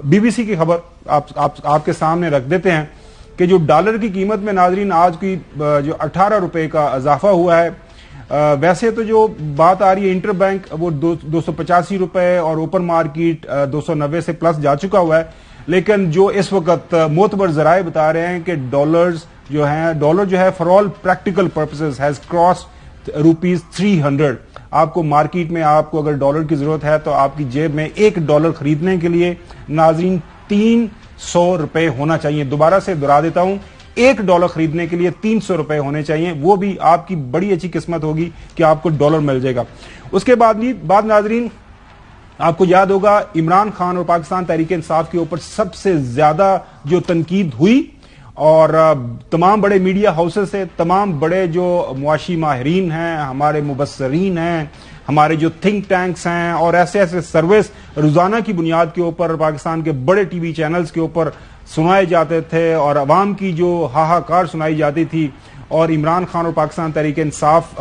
BBC کی خبر آپ کے سامنے رکھ دیتے ہیں کہ جو ڈالر کی قیمت میں ناظرین آج کی جو 18 روپے کا اضافہ ہوا ہے، ویسے تو جو بات آ رہی ہے انٹر بینک وہ 285 روپے اور اوپن مارکیٹ 290 سے پلس جا چکا ہوا ہے، لیکن جو اس وقت معتبر ذرائع بتا رہے ہیں کہ ڈالر جو ہے for all practical purposes has crossed ₹300۔ آپ کو مارکیٹ میں آپ کو اگر ڈالر کی ضرورت ہے تو آپ کی جیب میں $1 خریدنے کے لیے ناظرین $300 ہونا چاہیے۔ دوبارہ سے دہرا دیتا ہوں، $1 خریدنے کے لیے $300 ہونے چاہیے، وہ بھی آپ کی بڑی اچھی قسمت ہوگی کہ آپ کو ڈالر مل جائے گا۔ اس کے بعد ناظرین آپ کو یاد ہوگا عمران خان اور پاکستان تحریک انصاف کے اوپر سب سے زیادہ جو تنقید ہوئی، اور تمام بڑے میڈیا ہاؤسز سے، تمام بڑے جو معاشی ماہرین ہیں، ہمارے مبصرین ہیں، ہمارے جو تھنک ٹینکس ہیں، اور ایسے سروس روزانہ کی بنیاد کے اوپر پاکستان کے بڑے ٹی وی چینلز کے اوپر سنائے جاتے تھے اور عوام کی جو ہاہاکار سنائی جاتی تھی، اور عمران خان اور پاکستان تحریک انصاف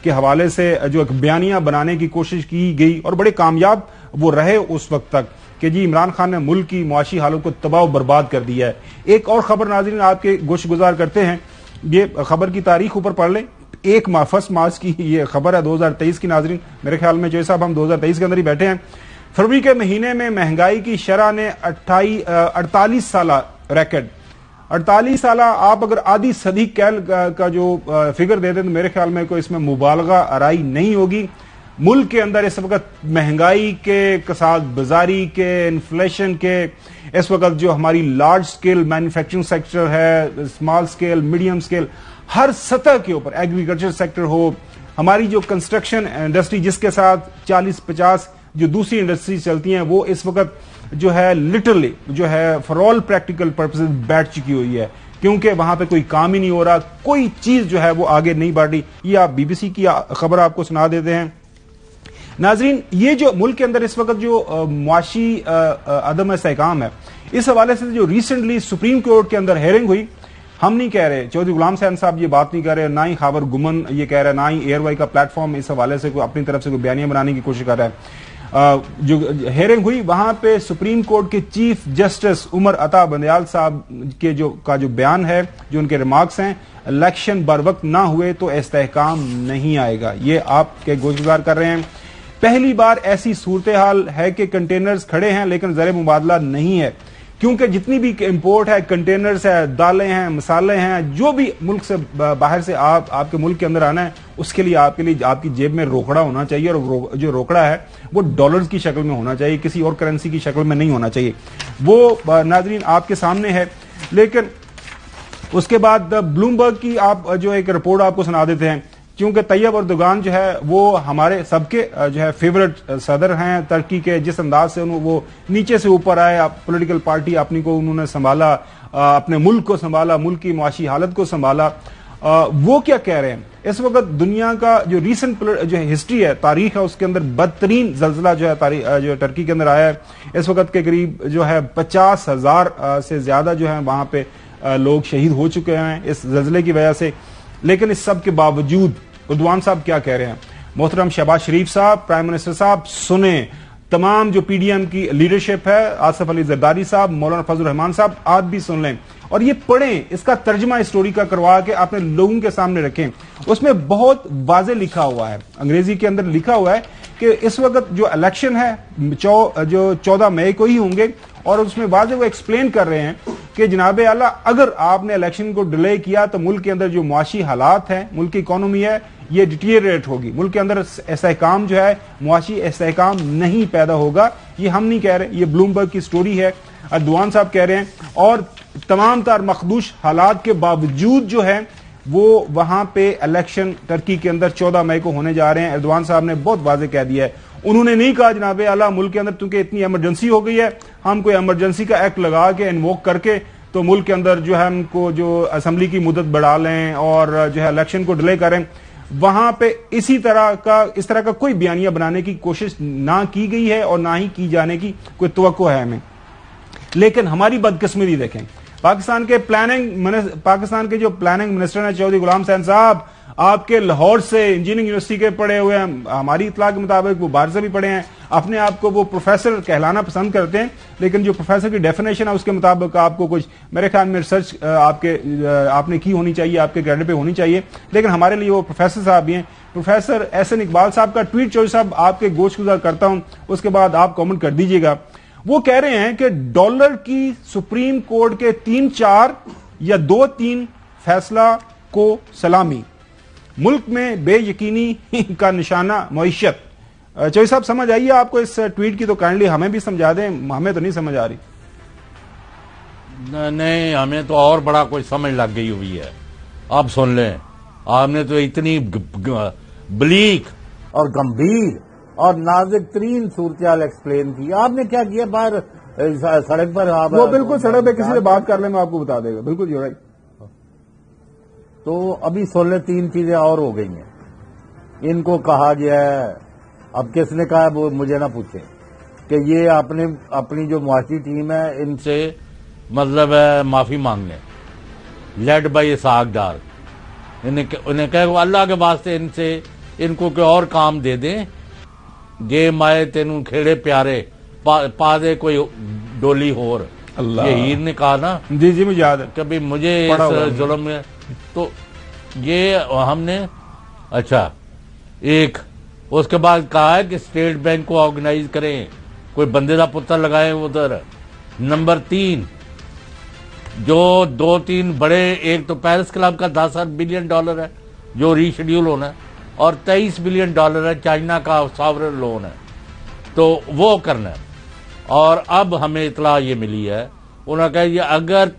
کے حوالے سے جو ایک بیانیہ بنانے کی کوشش کی گئی اور بڑے کامیاب وہ رہے اس وقت تک کہ جی عمران خان نے ملک کی معاشی حالت کو تباہ و برباد کر دیا ہے۔ ایک اور خبر ناظرین آپ کے گوش گزار کرتے ہیں، یہ خبر کی تاریخ اوپر پڑھ لیں، 1 مارچ کی یہ خبر ہے 2023 کی ناظرین، میرے خیال میں جو صاحب ہم 2023 کے اندر ہی بیٹھے ہیں۔ فروری کے مہینے میں مہنگائی کی شرح نے 48 سالہ ریکارڈ، 48 سالہ آپ اگر آدھی صدی کا جو فگر دے دیں تو میرے خیال میں کوئی اس میں مبالغہ آرائی نہیں ہوگی۔ ملک کے اندر اس وقت مہنگائی کے، کساد بازاری کے، انفلیشن کے، اس وقت جو ہماری لارج سکیل مینوفیکچرنگ سیکٹر ہے، اسمال سکیل، میڈیم سکیل، ہر سطح کے اوپر، ایگریکلچر سیکٹر ہو، ہماری جو کنسٹرکشن انڈسٹری جس کے ساتھ 40-50 جو دوسری انڈسٹری چلتی ہیں، وہ اس وقت جو ہے لٹرلی جو ہے فار آل پریکٹیکل پرپسز بیٹھ چکی ہوئی ہے، کیونکہ وہاں پہ کوئی کام ہی نہیں ہو رہا، کوئی چیز جو ہے وہ آگے نہیں بڑھ رہی۔ یہ آپ BBC کی خبر آپ کو سنا دیتے ہیں ناظرین۔ یہ جو ملک کے اندر اس وقت جو معاشی عدم استحکام ہے، اس حوالے سے جو ریسنٹلی سپریم کورٹ کے اندر ہیئرنگ ہوئی، ہم نہیں کہہ رہے، چودھری غلام حسین صاحب یہ بات نہیں کر رہے، نہ ہی خاور گمن یہ کہہ رہا ہے، نہ ہی ایئر وائی کا پلیٹ فارم اس حوالے سے کوئی اپنی طرف سے کوئی بیانیہ بنانے کی کوشش کر رہا ہے۔ جو ہیئرنگ ہوئی وہاں پہ سپریم کورٹ کے چیف جسٹس عمر عطا بندیال صاحب کے جو بیان ہے، جو ان کے ریمارکس ہیں، الیکشن بر وقت نہ ہوئے تو استحکام نہیں آئے گا، یہ آپ کے گوش گزار کر رہے ہیں۔ پہلی بار ایسی صورتحال ہے کہ کنٹینرز کھڑے ہیں لیکن زر مبادلہ نہیں ہے، کیونکہ جتنی بھی امپورٹ ہے، کنٹینرز ہے، دالیں ہیں، مسالے ہیں، جو بھی ملک سے باہر سے آپ کے ملک کے اندر آنا ہے، اس کے لیے آپ کی جیب میں روکڑا ہونا چاہیے، اور جو روکڑا ہے وہ ڈالرز کی شکل میں ہونا چاہیے، کسی اور کرنسی کی شکل میں نہیں ہونا چاہیے۔ وہ ناظرین آپ کے سامنے ہے۔ لیکن اس کے بعد بلومبرگ کی آپ جو ایک رپورٹ آپ کو سنا دیتے ہیں، کیونکہ طیب اردوغان جو ہے وہ ہمارے سب کے جو ہے فیورٹ صدر ہیں ترکی کے، جس انداز سے وہ نیچے سے اوپر آئے، پولیٹیکل پارٹی اپنی کو انہوں نے سنبھالا، اپنے ملک کو سنبھالا، ملک کی معاشی حالت کو سنبھالا، وہ کیا کہہ رہے ہیں اس وقت دنیا کا جو ریسنٹ جو ہسٹری ہے، تاریخ ہے، اس کے اندر بدترین زلزلہ جو ہے جو ٹرکی کے اندر آیا ہے، اس وقت کے قریب جو ہے 50,000 سے زیادہ جو ہے وہاں پہ لوگ شہید ہو چکے ہیں اس زلزلے کی وجہ سے۔ لیکن اس سب کے باوجود اردوان صاحب کیا کہہ رہے ہیں؟ محترم شہباز شریف صاحب، پرائم منسٹر صاحب، سنیں تمام جو پی ڈی ایم کی لیڈرشپ ہے، آصف علی زرداری صاحب، مولانا فضل الرحمان صاحب، آپ بھی سن لیں اور یہ پڑھیں، اس کا ترجمہ اس سٹوری کا کروا کے اپنے لوگوں کے سامنے رکھیں۔ اس میں بہت واضح لکھا ہوا ہے، انگریزی کے اندر لکھا ہوا ہے کہ اس وقت جو الیکشن ہے جو 14 مئی کو ہی ہوں گے، اور اس میں واضح وہ ایکسپلین کر رہے ہیں کہ جناب اعلیٰ اگر آپ نے الیکشن کو ڈیلے کیا تو ملک کے اندر جو معاشی حالات ہیں، ملک کی اکانومی ہے، یہ ڈیٹیریٹ ہوگی، ملک کے اندر استحکام جو ہے، معاشی استحکام نہیں پیدا ہوگا۔ یہ ہم نہیں کہہ رہے، یہ بلومبرگ کی سٹوری ہے، اردوان صاحب کہہ رہے ہیں، اور تمام تر مخدوش حالات کے باوجود جو ہے وہ وہاں پہ الیکشن ٹرکی کے اندر 14 مئی کو ہونے جا رہے ہیں۔ اردوان صاحب نے بہت واضح کہہ دیا ہے، انہوں نے نہیں کہا جناب اعلیٰ ملک کے اندر کیونکہ اتنی ایمرجنسی ہو گئی ہے، ہم کوئی ایمرجنسی کا ایکٹ لگا کے انووک کر کے تو ملک کے اندر جو ہے ہم کو جو اسمبلی کی مدت بڑھا لیں اور جو ہے الیکشن کو ڈیلے کریں۔ وہاں پہ اس طرح کا کوئی بیانیہ بنانے کی کوشش نہ کی گئی ہے اور نہ ہی کی جانے کی کوئی توقع ہے ہمیں۔ لیکن ہماری بدقسمتی دیکھیں، پاکستان کے جو پلاننگ منسٹر ہیں چودھری غلام حسین صاحب، آپ کے لاہور سے انجینئرنگ یونیورسٹی کے پڑھے ہوئے ہیں, ہماری اطلاع کے مطابق وہ باہر سے بھی پڑھے ہیں, اپنے آپ کو وہ پروفیسر کہلانا پسند کرتے ہیں, لیکن جو پروفیسر کی ڈیفینیشن ہے اس کے مطابق آپ کو کچھ میرے خیال میں ریسرچ آپ نے کی ہونی چاہیے, آپ کے کریڈٹ پہ ہونی چاہیے, لیکن ہمارے لیے وہ پروفیسر صاحب بھی ہیں. پروفیسر احسن اقبال صاحب کا ٹویٹ چوہدری صاحب آپ کے گوش گزار کرتا ہوں, اس کے بعد آپ کامنٹ کر دیجیے گا. وہ کہہ رہے ہیں کہ ڈالر کی سپریم کورٹ کے 3-4 یا 2-3 فیصلہ کو سلامی, ملک میں بے یقینی کا نشانہ معیشت. چوہدری صاحب سمجھ آئیے آپ کو اس ٹویٹ کی, تو کائنڈلی ہمیں بھی سمجھا دیں, ہمیں تو نہیں سمجھ آ رہی. نہیں, ہمیں تو اور بڑا کوئی سمجھ لگ گئی ہوئی ہے. آپ سن لیں, آپ نے تو اتنی بلیک اور گمبھیر اور نازک ترین صورتحال ایکسپلین کی. آپ نے کیا کیا باہر سڑک پر؟ وہ بالکل سڑک پہ کسی سے بات کر لیں, میں آپ کو بتا دے گا. بالکل جو رائٹ. تو ابھی سن لیں, 3 چیزیں اور ہو گئی ہیں. ان کو کہا گیا ہے, اب کس نے کہا ہے وہ مجھے نہ پوچھیں, کہ یہ اپنی جو معاشی ٹیم ہے ان سے مطلب ہے معافی مانگنے, لیڈ بائی اسحاق ڈار. انہیں کہا وہ اللہ کے واسطے ان کو کوئی اور کام دے دیں. جے مائے تینوں کھیڑے پیارے پا دے کوئی ڈولی ہور, یہ ہیر نے کہا نا. جی جی مجھے یاد ہے, کبھی مجھے اس ظلم میں. تو یہ ہم نے اچھا ایک اس کے بعد کہا ہے کہ اسٹیٹ بینک کو آرگنائز کریں, کوئی بندے کا پتر لگائیں ادھر. نمبر 3 جو 2-3 بڑے, ایک تو پیرس کلب کا $10 بلین ہے جو ری شیڈیول ہونا ہے, اور $23 بلین ہے چائنا کا ساورن لون ہے, تو وہ کرنا ہے. اور اب ہمیں اطلاع یہ ملی ہے, انہوں نے کہا یہ اگر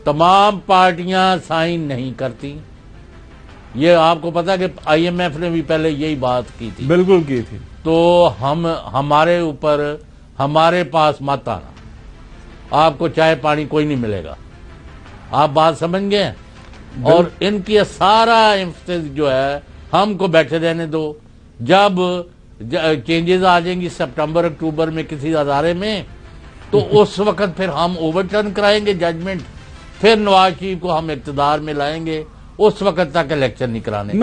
تمام پارٹیاں سائن نہیں کرتی, یہ آپ کو پتا کہ آئی ایم ایف نے بھی پہلے یہی بات کی تھی. بالکل کی تھی. تو ہمارے اوپر ہمارے پاس مت آنا, آپ کو چائے پانی کوئی نہیں ملے گا. آپ بات سمجھ گئے؟ اور ان کی سارا امفسس جو ہے ہم کو بیٹھے رہنے دو. جب چینجز آ جائیں گی سپٹمبر اکتوبر میں کسی ادارے میں, تو اس وقت پھر ہم اوور ٹرن کرائیں گے ججمنٹ, پھر نواز شریف کو ہم اقتدار میں لائیں گے. اس وقت تک الیکشن نہیں کرانے.